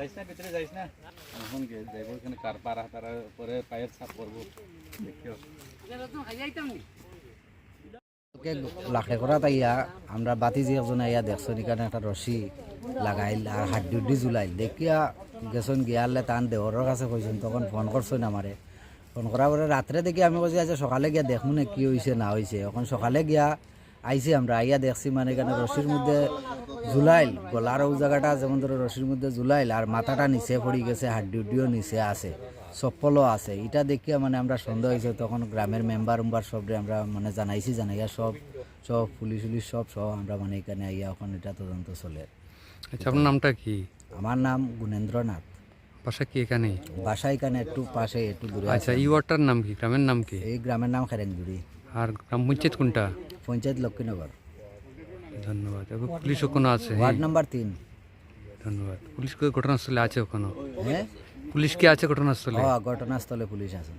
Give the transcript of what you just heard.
যাইস না ভিতরে যাইস না এখন যাইব এখানে কার পাড়া তারা পরে পায়ের ছাপ করবো দেখিও লাখে করা তাইয়া আমরা বাতি যে একজন আইয়া দেখছো এখানে একটা রশি লাগাইল আর হাড্ডি উড্ডি জুলাইল দেখিয়া গেছন গিয়ালে তান দেওয়ার কাছে কইছেন তখন ফোন করছেন আমারে ফোন করার পরে রাত্রে দেখি আমি কইছি আচ্ছা সকালে গিয়া দেখুন না কি হয়েছে না হয়েছে এখন সকালে গিয়া আইছি আমরা আইয়া দেখছি মানে এখানে রশির মধ্যে জুলাইল গলার ওই জায়গাটা যেমন ধরো রশির মধ্যে জুলাইল আর মাথাটা নিচে পড়ে গেছে হাড্ডি উড্ডিও নিচে আছে চপ্পলও আছে এটা দেখিয়া মানে আমরা সন্দেহ হয়েছে তখন গ্রামের মেম্বার সবরে আমরা মানে জানাইয়া সব পুলিশ সব আমরা মানে এখানে আইয়া এখন এটা তদন্ত চলে। আচ্ছা আপনার নামটা কি? আমার নাম গুণেন্দ্রনাথ। বাসা কি এখানে? বাসা এখানে একটু পাশে একটু দূরে। আচ্ছা এই ওয়ার্ডটার নাম কি, গ্রামের নাম কি? এই গ্রামের নাম খেরেংজুড়ি। আর গ্রাম পঞ্চায়েত কোনটা? পঞ্চায়েত লক্ষ্মীনগর। ধন্যবাদ। পুলিশ ওখানে আছে? Ward number 3। ধন্যবাদ। পুলিশ কি ঘটনাস্থলে আছে ওখানে? হ্যাঁ পুলিশ কি আছে ঘটনাস্থলে? ঘটনাস্থলে পুলিশ আছে।